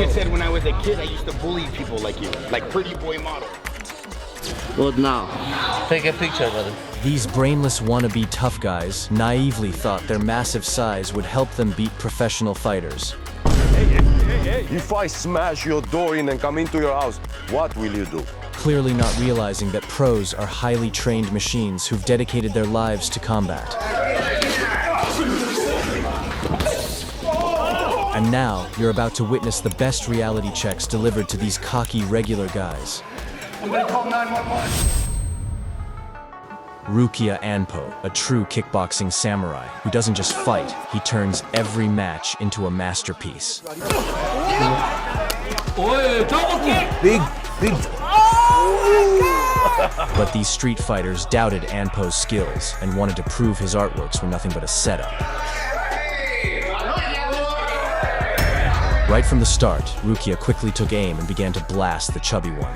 kid said when I was a kid, I used to bully people like you, like pretty boy model. What now? Take a picture, brother. These brainless wannabe tough guys naively thought their massive size would help them beat professional fighters. If I smash your door in and come into your house, what will you do? Clearly not realizing that pros are highly trained machines who've dedicated their lives to combat. And now, you're about to witness the best reality checks delivered to these cocky regular guys. I'm gonna call 911. Rukia Ano, a true kickboxing samurai who doesn't just fight, he turns every match into a masterpiece. Big. But these street fighters doubted Ano's skills and wanted to prove his artworks were nothing but a setup. Right from the start, Rukia quickly took aim and began to blast the chubby one.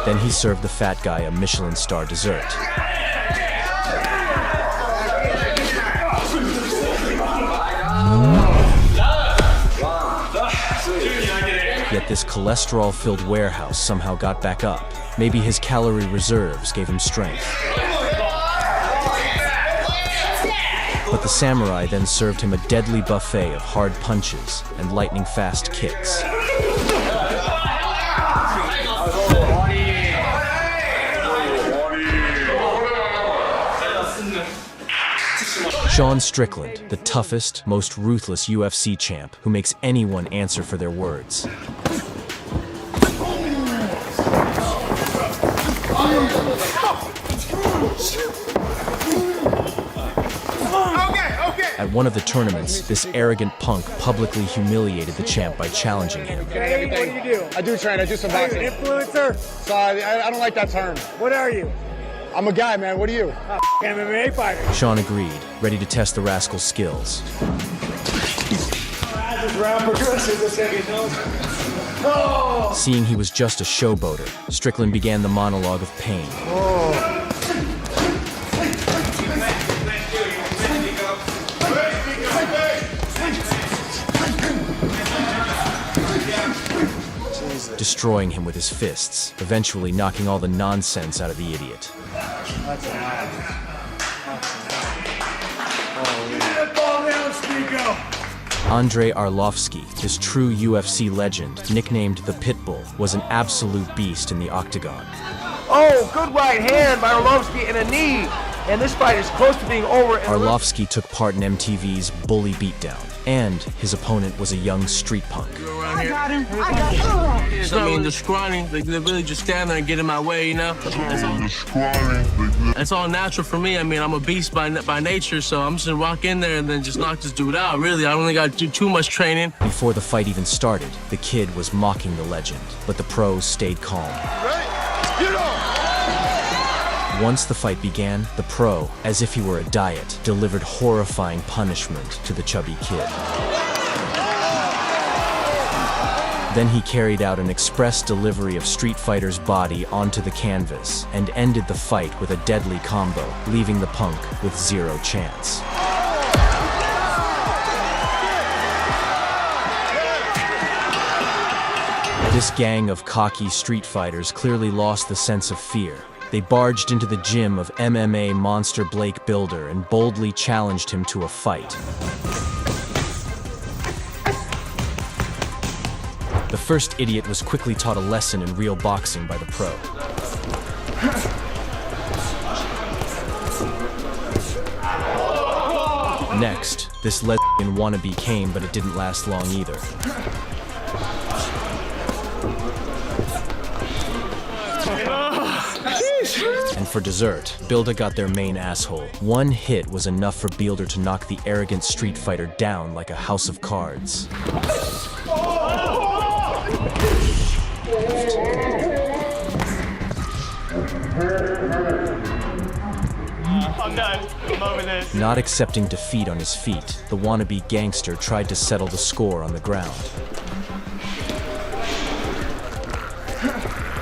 Then he served the fat guy a Michelin star dessert. Yet this cholesterol-filled warehouse somehow got back up. Maybe his calorie reserves gave him strength. But the samurai then served him a deadly buffet of hard punches and lightning-fast kicks. Strickland, the toughest, most ruthless UFC champ who makes anyone answer for their words. At one of the tournaments, this arrogant punk publicly humiliated the champ by challenging him. Hey, what do you do? I do train, I do some boxing. Influencer? So I don't like that term. What are you? I'm a guy, man. What are you? MMA fighter. Sean agreed, ready to test the rascal's skills. Seeing he was just a showboater, Strickland began the monologue of pain. Destroying him with his fists, eventually knocking all the nonsense out of the idiot. Arlovski, this true UFC legend, nicknamed the Pitbull, was an absolute beast in the octagon. Oh, good right hand by Arlovski and a knee. And this fight is close to being over. Arlovski took part in MTV's Bully Beatdown, and his opponent was a young street punk. I got him. I mean, the scrawny, they really just stand there and get in my way, you know? That's all natural for me. I mean, I'm a beast by nature, so I'm just gonna walk in there and then just knock this dude out. Really, I don't think I do too much training. Before the fight even started, the kid was mocking the legend, but the pros stayed calm. Once the fight began, the pro, as if he were a diet, delivered horrifying punishment to the chubby kid. Then he carried out an express delivery of Street Fighter's body onto the canvas and ended the fight with a deadly combo, leaving the punk with zero chance. This gang of cocky street fighters clearly lost the sense of fear. They barged into the gym of MMA monster Blake Builder and boldly challenged him to a fight. The first idiot was quickly taught a lesson in real boxing by the pro. Next, this lesbian wannabe came, but it didn't last long either. And for dessert, Builder got their main asshole. One hit was enough for Builder to knock the arrogant street fighter down like a house of cards. I'm done. I'm over this. Not accepting defeat on his feet, the wannabe gangster tried to settle the score on the ground.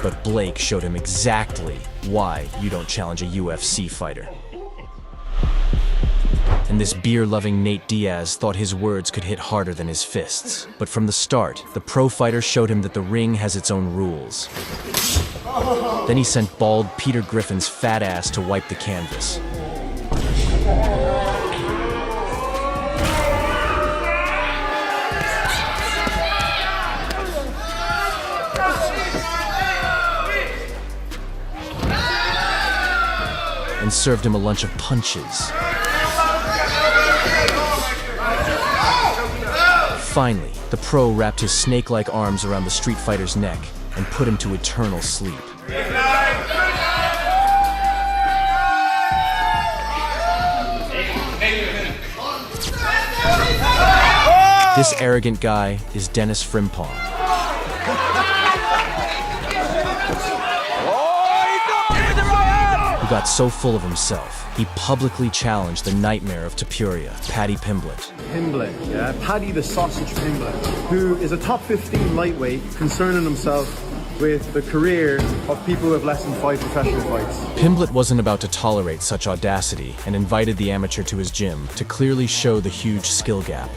But Blake showed him exactly why you don't challenge a UFC fighter. and this beer-loving Nate Diaz thought his words could hit harder than his fists. But from the start, the pro fighter showed him that the ring has its own rules. Then he sent bald Peter Griffin's fat ass to wipe the canvas. And served him a lunch of punches. Finally, the pro wrapped his snake-like arms around the street fighter's neck and put him to eternal sleep. This arrogant guy is Dennis Frimpong. Who got so full of himself, he publicly challenged the nightmare of Tapuria, Paddy Pimblett. Pimblett, yeah, Paddy the Sausage Pimblett, who is a top 15 lightweight concerning himself with the career of people who have less than 5 professional fights. Pimblett wasn't about to tolerate such audacity and invited the amateur to his gym to clearly show the huge skill gap.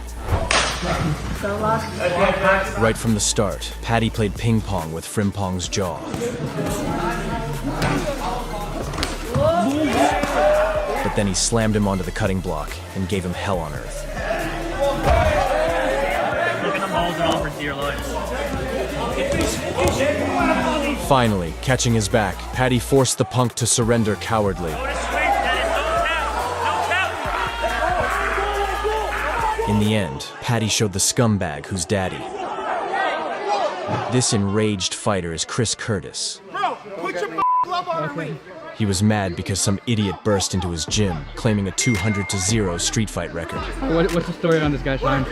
Right from the start, Paddy played ping pong with Frimpong's jaw. But then he slammed him onto the cutting block and gave him hell on earth. Finally, catching his back, Paddy forced the punk to surrender cowardly. In the end, Paddy showed the scumbag who's daddy. This enraged fighter is Chris Curtis. Bro, put your glove on me. He was mad because some idiot burst into his gym, claiming a 200-0 street fight record. What's the story on this guy, Sean?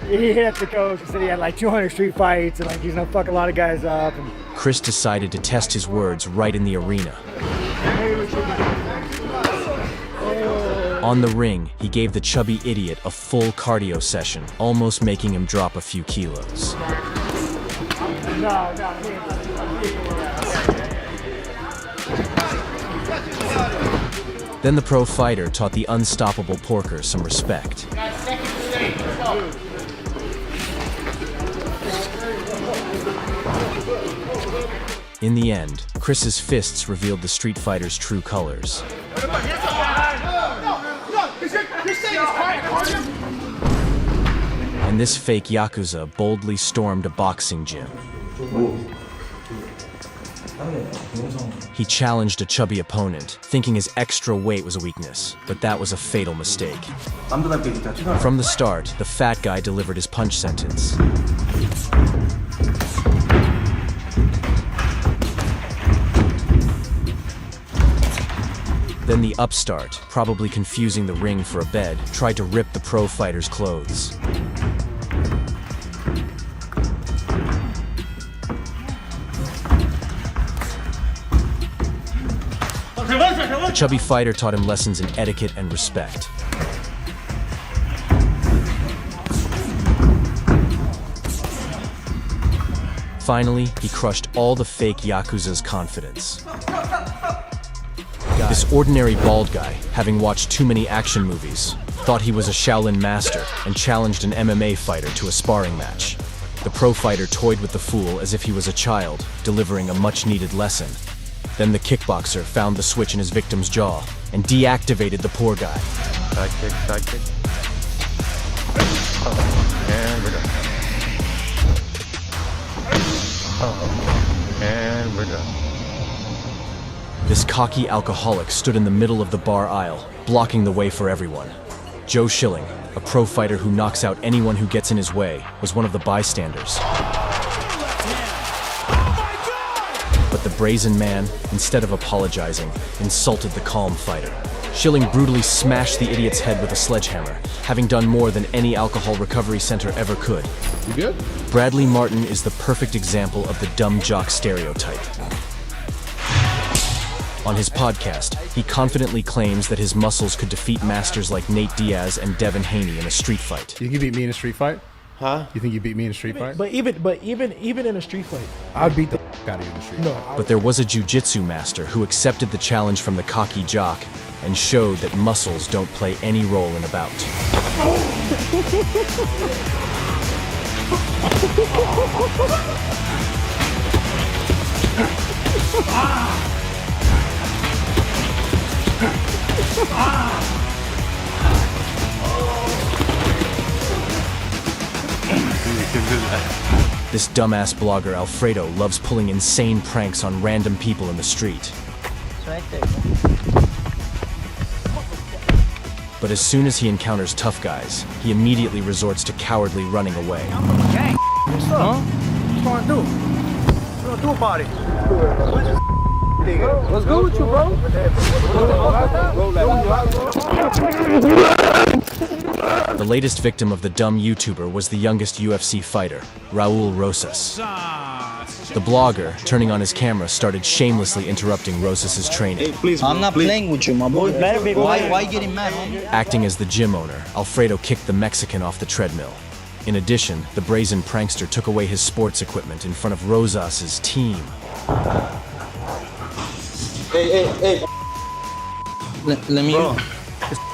He hit the coach and said he had like 200 street fights and like he's gonna fuck a lot of guys up. And Chris decided to test his words right in the arena. On the ring, he gave the chubby idiot a full cardio session, almost making him drop a few kilos. Then the pro fighter taught the unstoppable Porker some respect. In the end, Chris's fists revealed the street fighter's true colors. And this fake Yakuza boldly stormed a boxing gym. He challenged a chubby opponent, thinking his extra weight was a weakness, but that was a fatal mistake. From the start, the fat guy delivered his punch sentence. Then the upstart, probably confusing the ring for a bed, tried to rip the pro fighter's clothes. The chubby fighter taught him lessons in etiquette and respect. Finally, he crushed all the fake Yakuza's confidence. This ordinary bald guy, having watched too many action movies, thought he was a Shaolin master and challenged an MMA fighter to a sparring match. The pro fighter toyed with the fool as if he was a child, delivering a much-needed lesson. Then the kickboxer found the switch in his victim's jaw and deactivated the poor guy. Side kick. And we're done. And we're done. This cocky alcoholic stood in the middle of the bar aisle, blocking the way for everyone. Joe Schilling, a pro fighter who knocks out anyone who gets in his way, was one of the bystanders. But the brazen man, instead of apologizing, insulted the calm fighter. Schilling brutally smashed the idiot's head with a sledgehammer, having done more than any alcohol recovery center ever could. You good? Bradley Martin is the perfect example of the dumb jock stereotype. On his podcast, he confidently claims that his muscles could defeat masters like Nate Diaz and Devin Haney in a street fight. You think you beat me in a street fight? Huh? You think you beat me in a street fight? But even in a street fight, I'd beat the out of you in the street. No. But there was a jiu-jitsu master who accepted the challenge from the cocky jock and showed that muscles don't play any role in a bout. This dumbass blogger Alfredo loves pulling insane pranks on random people in the street. It's right there. But as soon as he encounters tough guys, he immediately resorts to cowardly running away. Gang, what's up? What you gonna do? What you gonna do about it? What's good with you, bro? The latest victim of the dumb YouTuber was the youngest UFC fighter, Raul Rosas. The blogger, turning on his camera, started shamelessly interrupting Rosas' training. I'm not playing with you, my boy. Why getting mad, homie? Acting as the gym owner, Alfredo kicked the Mexican off the treadmill. In addition, the brazen prankster took away his sports equipment in front of Rosas' team. Hey. Let me... Bro,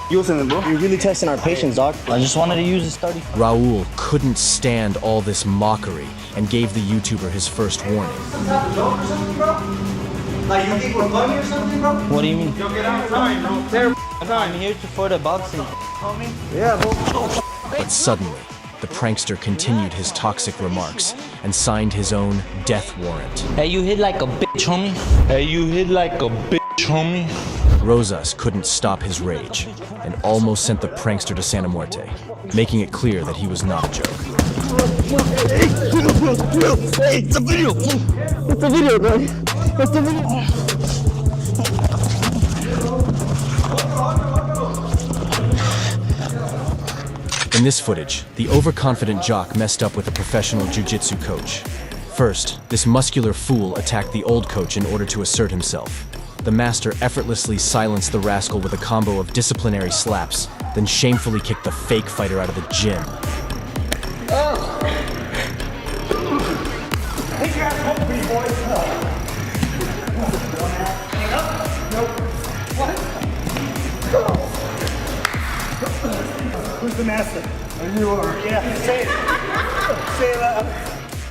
using it, bro. You're really testing our patience, dog. I just wanted to use this 30. Raul couldn't stand all this mockery and gave the YouTuber his first warning. Like, you think we're funny or something, bro? What do you mean? Yo, get outside, bro. I'm here for the boxing. Yeah, bro. But suddenly, the prankster continued his toxic remarks and signed his own death warrant. Hey, you hit like a bitch, homie. Rosas couldn't stop his rage and almost sent the prankster to Santa Muerte, making it clear that he was not a joke. Hey, it's a video. It's a video, bro. It's a video. In this footage, the overconfident jock messed up with a professional jiu-jitsu coach. First, this muscular fool attacked the old coach in order to assert himself. The master effortlessly silenced the rascal with a combo of disciplinary slaps, then shamefully kicked the fake fighter out of the gym. Who's the master? You are. Yeah, say it. Say it loud.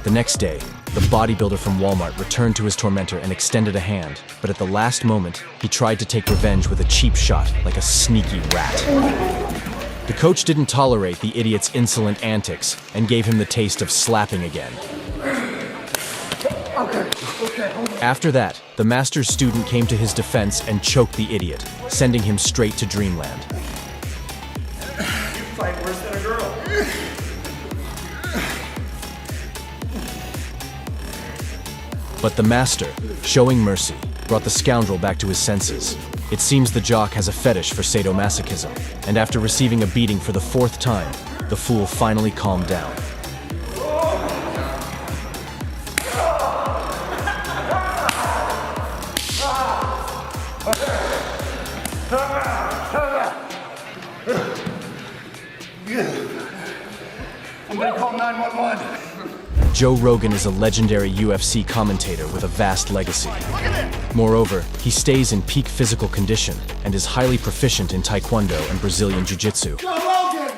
The next day, the bodybuilder from Walmart returned to his tormentor and extended a hand, but at the last moment, he tried to take revenge with a cheap shot like a sneaky rat. The coach didn't tolerate the idiot's insolent antics and gave him the taste of slapping again. After that, the master's student came to his defense and choked the idiot, sending him straight to dreamland. Fight worse than a girl. But the master, showing mercy, brought the scoundrel back to his senses. It seems the jock has a fetish for sadomasochism, and after receiving a beating for the 4th time, the fool finally calmed down. I'm gonna call 911. Joe Rogan is a legendary UFC commentator with a vast legacy. Moreover, he stays in peak physical condition and is highly proficient in Taekwondo and Brazilian Jiu-Jitsu. Go Rogan!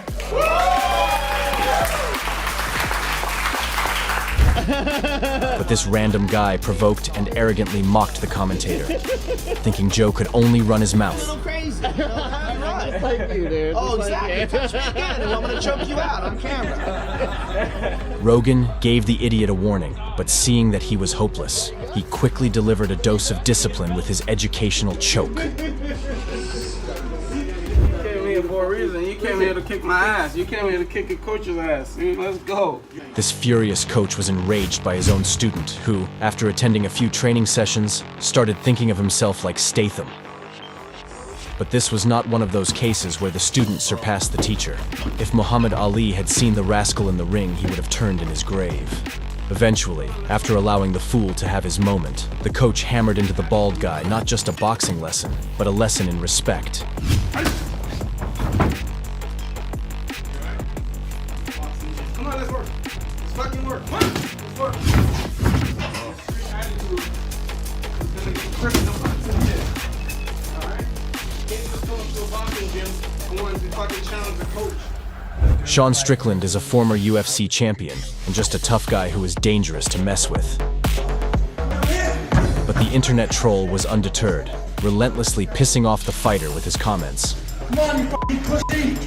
But this random guy provoked and arrogantly mocked the commentator, thinking Joe could only run his mouth. Crazy. Thank you, dude. Oh, exactly. Touch me again, and I'm gonna choke you out on camera. Rogan gave the idiot a warning, but seeing that he was hopeless, he quickly delivered a dose of discipline with his educational choke. You came here for a reason. You came here to kick my ass. You came here to kick your coach's ass. Let's go. This furious coach was enraged by his own student, who, after attending a few training sessions, started thinking of himself like Statham. But this was not one of those cases where the student surpassed the teacher. If Muhammad Ali had seen the rascal in the ring, he would have turned in his grave. Eventually, after allowing the fool to have his moment, the coach hammered into the bald guy not just a boxing lesson, but a lesson in respect. Come on, let's work. Let's fucking work. Come on, let's work. up to a boxing gym. I wanted to fucking challenge the coach. Sean Strickland is a former UFC champion and just a tough guy who is dangerous to mess with. But the internet troll was undeterred, relentlessly pissing off the fighter with his comments. Come on, you fucking pussy!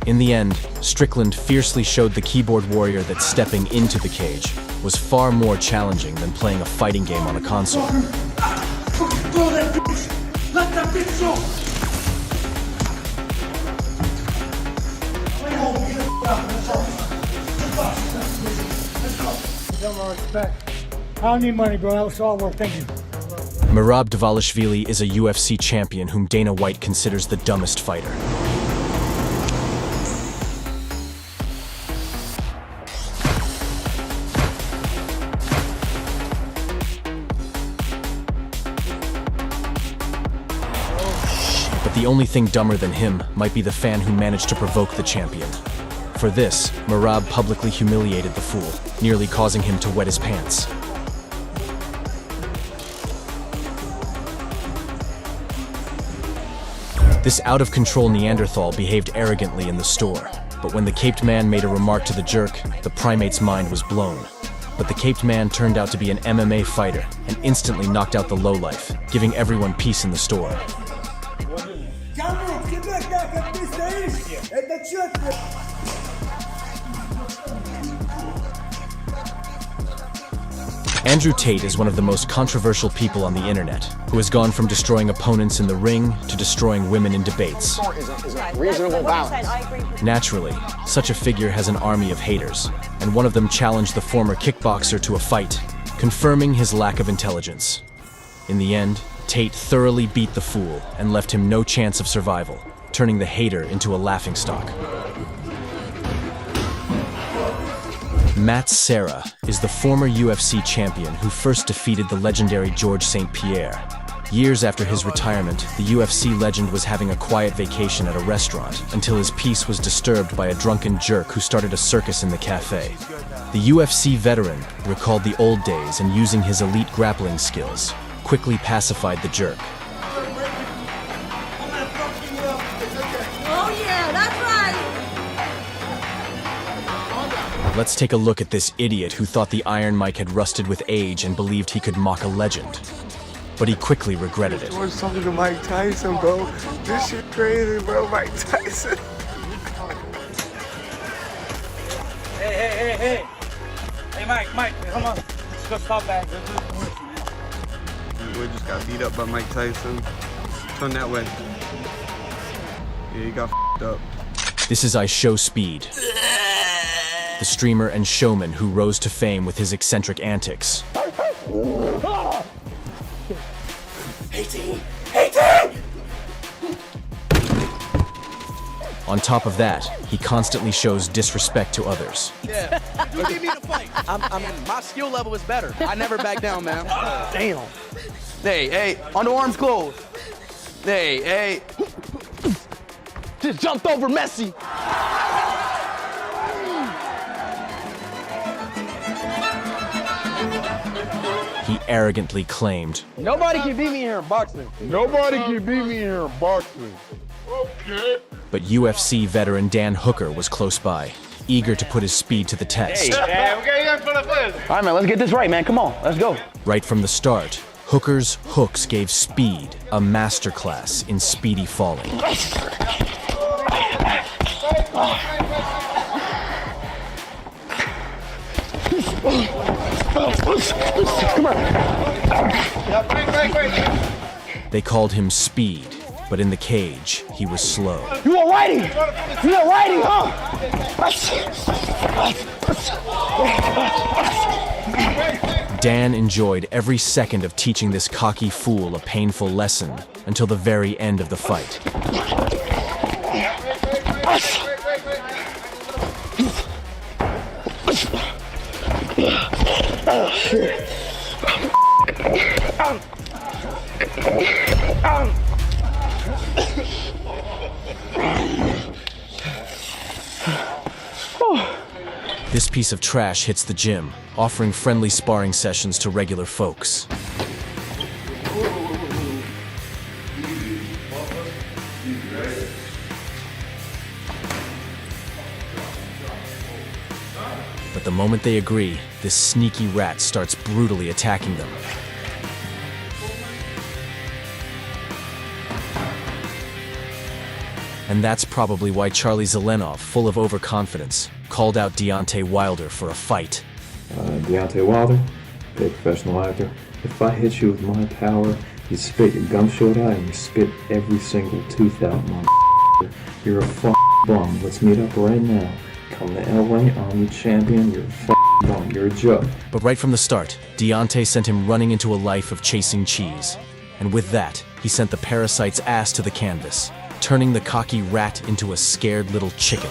In the end, Strickland fiercely showed the keyboard warrior that stepping into the cage was far more challenging than playing a fighting game on a console. Throw that bitch! Let that bitch go! Let's go. Respect. I don't need money, bro. That was all work. Thank you. Morab is a UFC champion whom Dana White considers the dumbest fighter. But the only thing dumber than him might be the fan who managed to provoke the champion. For this, Morab publicly humiliated the fool, nearly causing him to wet his pants. This out-of-control Neanderthal behaved arrogantly in the store, but when the caped man made a remark to the jerk, the primate's mind was blown. But the caped man turned out to be an MMA fighter and instantly knocked out the lowlife, giving everyone peace in the store. Andrew Tate is one of the most controversial people on the internet, who has gone from destroying opponents in the ring to destroying women in debates. Reasonable balance. Naturally, such a figure has an army of haters, and one of them challenged the former kickboxer to a fight, confirming his lack of intelligence. In the end, Tate thoroughly beat the fool and left him no chance of survival, turning the hater into a laughingstock. Serra is the former UFC champion who first defeated the legendary Georges St-Pierre. Years after his retirement, the UFC legend was having a quiet vacation at a restaurant until his peace was disturbed by a drunken jerk who started a circus in the cafe. The UFC veteran recalled the old days and, using his elite grappling skills, quickly pacified the jerk. Oh yeah, that's right! Let's take a look at this idiot who thought the Iron Mike had rusted with age and believed he could mock a legend. But he quickly regretted it. Doing something to Mike Tyson, bro. This shit crazy, bro. Mike Tyson. Hey. Hey, Mike, come on. Let's go stop that. We just got beat up by Mike Tyson. Turn that way. Yeah, you got f***ed up. This is Show Speed, the streamer and showman who rose to fame with his eccentric antics. On top of that, he constantly shows disrespect to others. Yeah, you give me the fight. My skill level is better. I never back down, man. Damn. Hey, underarms closed. Hey. Just jumped over Messi. He arrogantly claimed, Nobody can beat me here in boxing. Nobody can beat me here in boxing. Okay. but UFC veteran Dan Hooker was close by, eager to put his speed to the test. Hey, we got you in front of this. All right, man, let's get this right, man. Come on, let's go. Right from the start, Hooker's hooks gave Speed a masterclass in speedy falling. They called him Speed, but in the cage, he was slow. You are righty, huh? Dan enjoyed every second of teaching this cocky fool a painful lesson until the very end of the fight. This piece of trash hits the gym, offering friendly sparring sessions to regular folks. But the moment they agree, this sneaky rat starts brutally attacking them. And that's probably why Charlie Zelenov, full of overconfidence, called out Deontay Wilder for a fight. Deontay Wilder, big professional actor. If I hit you with my power, you spit your gum short out and you spit every single tooth out, motherfucker. You're a bum. Let's meet up right now. Come to LA, I'm the champion. You're a bum. You're a joke. But right from the start, Deontay sent him running into a life of chasing cheese. And with that, he sent the parasite's ass to the canvas, turning the cocky rat into a scared little chicken.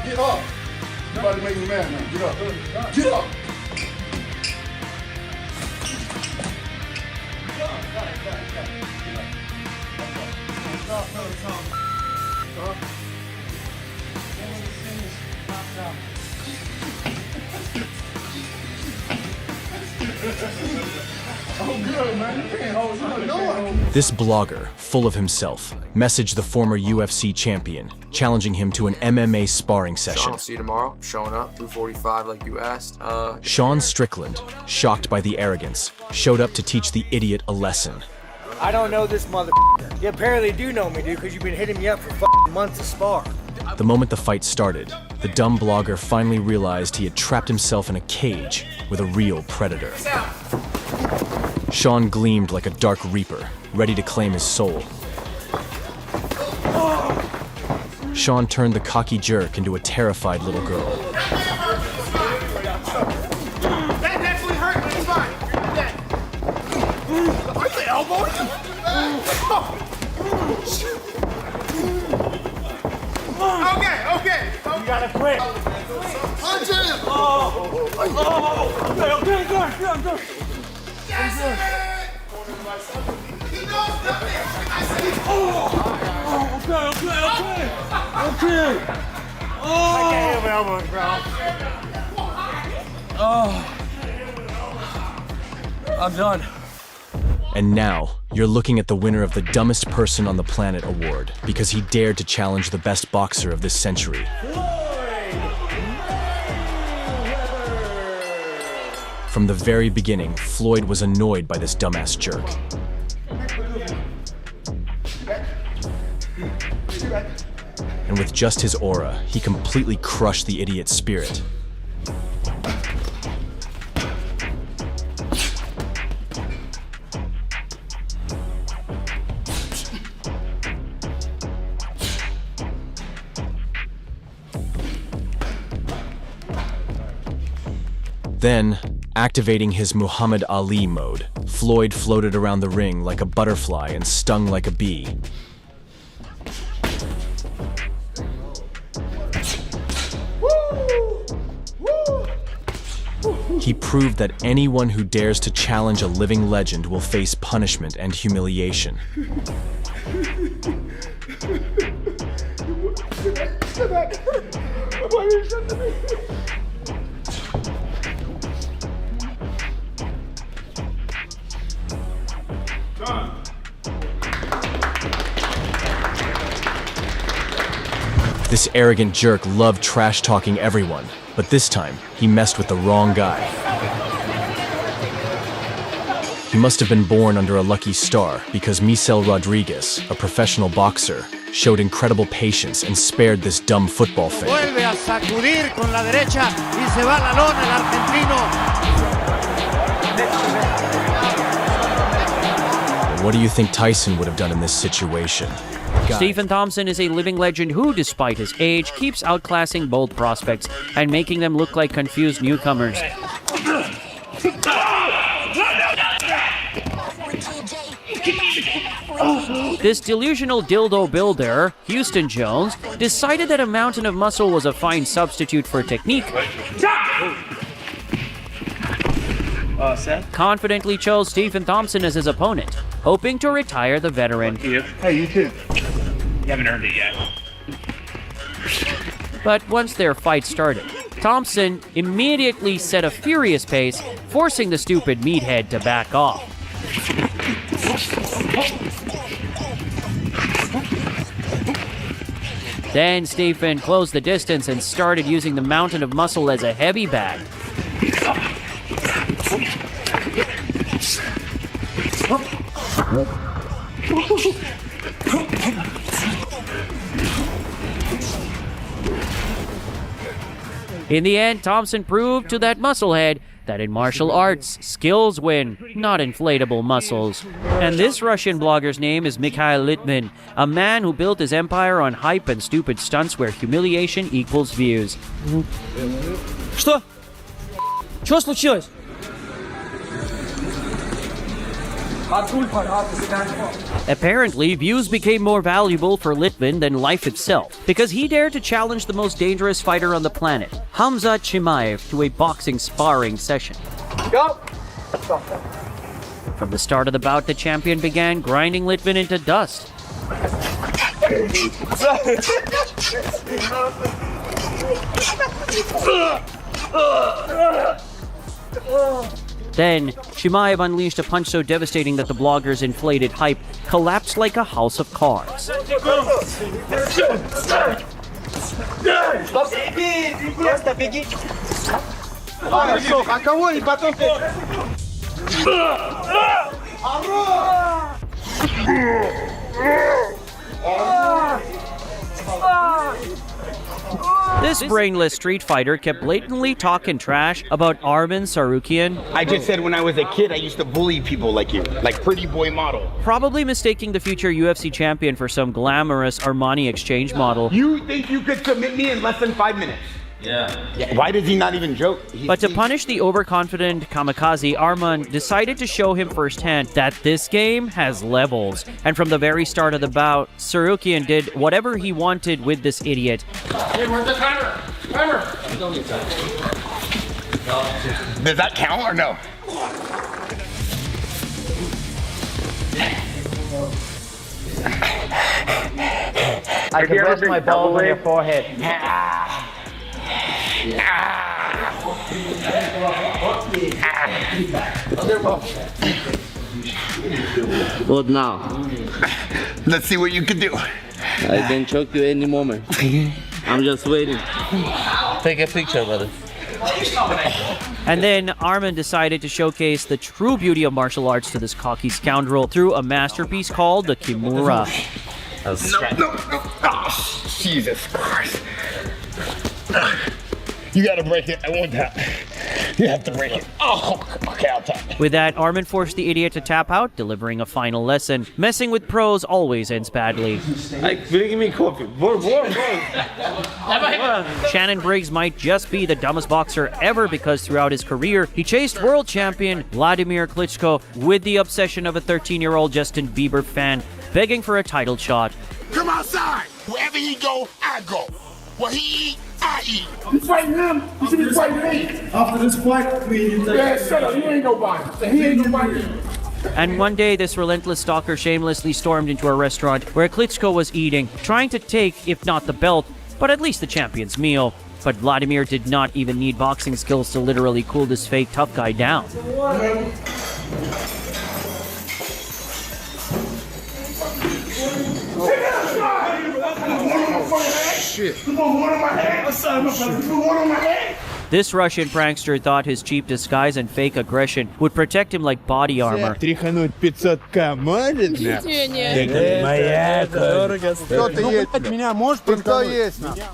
Get up. You about to make me mad now. Get up. Get up. This blogger, full of himself, messaged the former UFC champion, challenging him to an MMA sparring session. I'll see you tomorrow. I'm showing up, 2:45 like you asked. Sean Strickland, shocked by the arrogance, showed up to teach the idiot a lesson. I don't know this motherfucker. You apparently do know me, dude, because you've been hitting me up for fucking months to spar. The moment the fight started, the dumb blogger finally realized he had trapped himself in a cage with a real predator. Sean gleamed like a dark reaper, ready to claim his soul. Sean turned the cocky jerk into a terrified little girl. That definitely hurt, but it's fine. You're dead. Are you elbowing him? Okay. You gotta quit. Punch him! Okay. Yes! He knows nothing! Okay. I can't have elbows, bro. I'm done. And now, you're looking at the winner of the Dumbest Person on the Planet award because he dared to challenge the best boxer of this century. From the very beginning, Floyd was annoyed by this dumbass jerk. And with just his aura, he completely crushed the idiot's spirit. Then, activating his Muhammad Ali mode, Floyd floated around the ring like a butterfly and stung like a bee. He proved that anyone who dares to challenge a living legend will face punishment and humiliation. This arrogant jerk loved trash-talking everyone, but this time, he messed with the wrong guy. He must have been born under a lucky star because Michel Rodriguez, a professional boxer, showed incredible patience and spared this dumb football fan. Vuelve a sacudir con la derecha y se va a la lona el argentino. What do you think Tyson would have done in this situation? Stephen Thompson is a living legend who, despite his age, keeps outclassing bold prospects and making them look like confused newcomers. This delusional dildo builder, Houston Jones, decided that a mountain of muscle was a fine substitute for technique. Confidently chose Stephen Thompson as his opponent, hoping to retire the veteran. Hey, you too. You haven't earned it yet. But once their fight started, Thompson immediately set a furious pace, forcing the stupid meathead to back off. Then Stephen closed the distance and started using the mountain of muscle as a heavy bag. In the end, Thompson proved to that musclehead that in martial arts, skills win, not inflatable muscles. And this Russian blogger's name is Mikhail Litman, a man who built his empire on hype and stupid stunts where humiliation equals views. Что? Что случилось? Apparently, views became more valuable for Litman than life itself, because he dared to challenge the most dangerous fighter on the planet, Hamza Chimaev, to a boxing sparring session. Go! From the start of the bout, the champion began grinding Litman into dust. Then, Chimaev unleashed a punch so devastating that the blogger's inflated hype collapsed like a house of cards. This brainless street fighter kept blatantly talking trash about Arman Sarukian. I just said when I was a kid, I used to bully people like you, like pretty boy model. Probably mistaking the future UFC champion for some glamorous Armani exchange model. You think you could submit me in less than 5 minutes? Yeah. Why does he not even joke? But to punish the overconfident kamikaze, Arman decided to show him firsthand that this game has levels. And from the very start of the bout, Sarukian did whatever he wanted with this idiot. Hey, where's the timer? Don't need time. Does that count or no? I can rest my balls on your forehead. What now? Let's see what you can do. I can choke you any moment. I'm just waiting. Take a picture, brother. And then Arman decided to showcase the true beauty of martial arts to this cocky scoundrel through a masterpiece called the Kimura. No. Oh, Jesus Christ. You gotta break it. I want that. You have to break it. Oh, okay, I'll tap. With that, Arman forced the idiot to tap out, delivering a final lesson. Messing with pros always ends badly. Bring me coffee. Shannon Briggs might just be the dumbest boxer ever because throughout his career, he chased world champion Vladimir Klitschko with the obsession of a 13-year-old Justin Bieber fan, begging for a title shot. Come outside. Wherever he go, I go. What he eat, I eat. You fighting him? You should be fighting me. After this fight, yeah, shut up. He ain't nobody. He ain't nobody. And one day, this relentless stalker shamelessly stormed into a restaurant where Klitschko was eating, trying to take, if not the belt, but at least the champion's meal. But Vladimir did not even need boxing skills to literally cool this fake tough guy down. This Russian prankster thought his cheap disguise and fake aggression would protect him like body armor.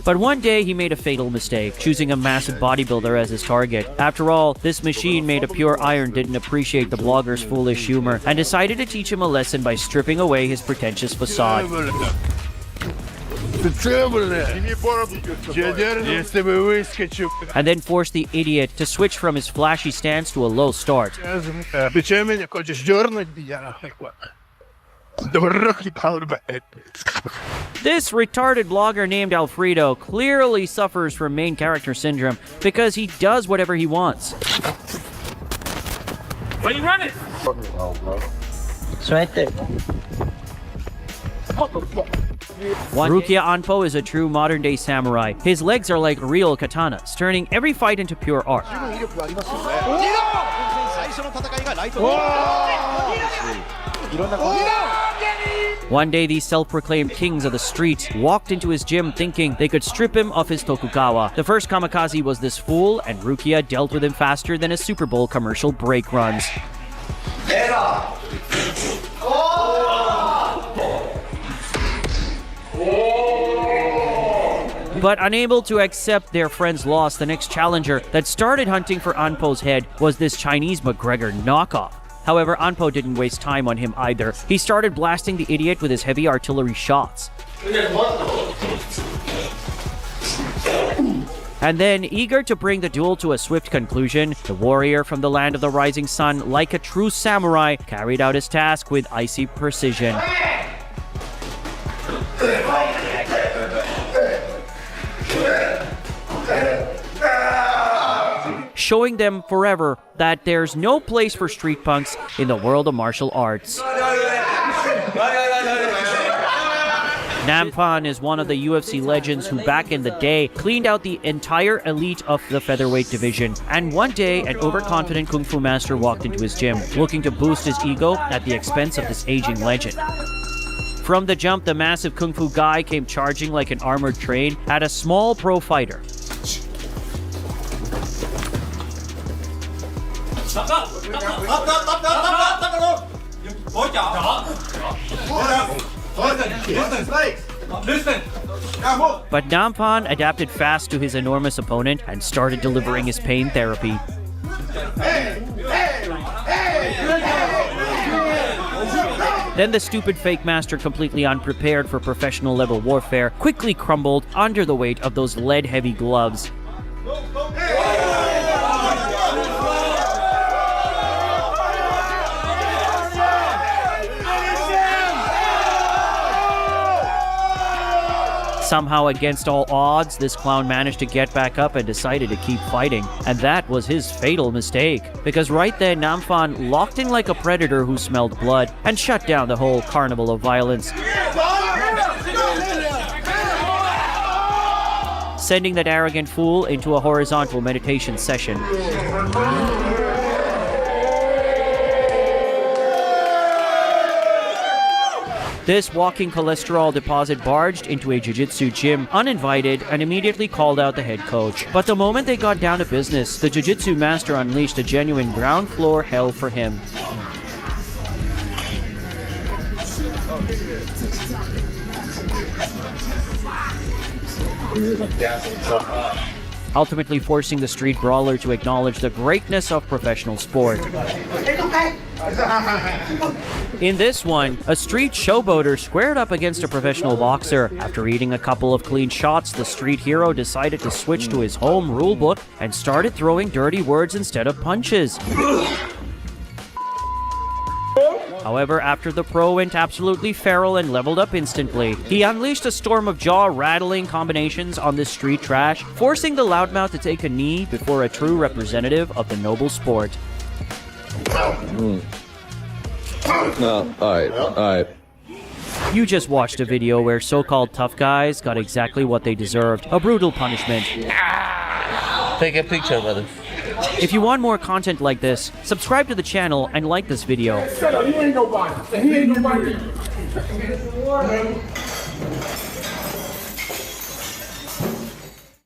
But one day he made a fatal mistake, choosing a massive bodybuilder as his target. After all, this machine made of pure iron didn't appreciate the blogger's foolish humor and decided to teach him a lesson by stripping away his pretentious facade. And then forced the idiot to switch from his flashy stance to a low start. This retarded blogger named Alfredo clearly suffers from main character syndrome because he does whatever he wants. Why are you running? It's right there. Rukia Ano is a true modern-day samurai. His legs are like real katanas, turning every fight into pure art. One day, these self-proclaimed kings of the street walked into his gym thinking they could strip him of his Tokugawa. The first kamikaze was this fool, and Rukia dealt with him faster than a Super Bowl commercial break runs. But unable to accept their friend's loss, the next challenger that started hunting for Anpo's head was this Chinese McGregor knockoff. However, Ano didn't waste time on him either. He started blasting the idiot with his heavy artillery shots. And then, eager to bring the duel to a swift conclusion, the warrior from the land of the rising sun, like a true samurai, carried out his task with icy precision. Showing them forever that there's no place for street punks in the world of martial arts. Namphan is one of the UFC legends who back in the day cleaned out the entire elite of the featherweight division. And one day, an overconfident kung fu master walked into his gym, looking to boost his ego at the expense of this aging legend. From the jump, the massive kung fu guy came charging like an armored train at a small pro fighter. But Namphan adapted fast to his enormous opponent and started delivering his pain therapy. Then the stupid fake master, completely unprepared for professional level warfare, quickly crumbled under the weight of those lead-heavy gloves. Somehow, against all odds, this clown managed to get back up and decided to keep fighting. And that was his fatal mistake. Because right then, Namphan locked in like a predator who smelled blood and shut down the whole carnival of violence, sending that arrogant fool into a horizontal meditation session. This walking cholesterol deposit barged into a jiu-jitsu gym uninvited and immediately called out the head coach. But the moment they got down to business, the jiu-jitsu master unleashed a genuine ground floor hell for him. Ultimately forcing the street brawler to acknowledge the greatness of professional sport. In this one, a street showboater squared up against a professional boxer. After eating a couple of clean shots, the street hero decided to switch to his home rulebook and started throwing dirty words instead of punches. However, after the pro went absolutely feral and leveled up instantly, he unleashed a storm of jaw-rattling combinations on this street trash, forcing the loudmouth to take a knee before a true representative of the noble sport. No, alright. You just watched a video where so-called tough guys got exactly what they deserved, a brutal punishment. Take a picture, brother. If you want more content like this, subscribe to the channel and like this video. Shut up, you ain't nobody. He ain't nobody.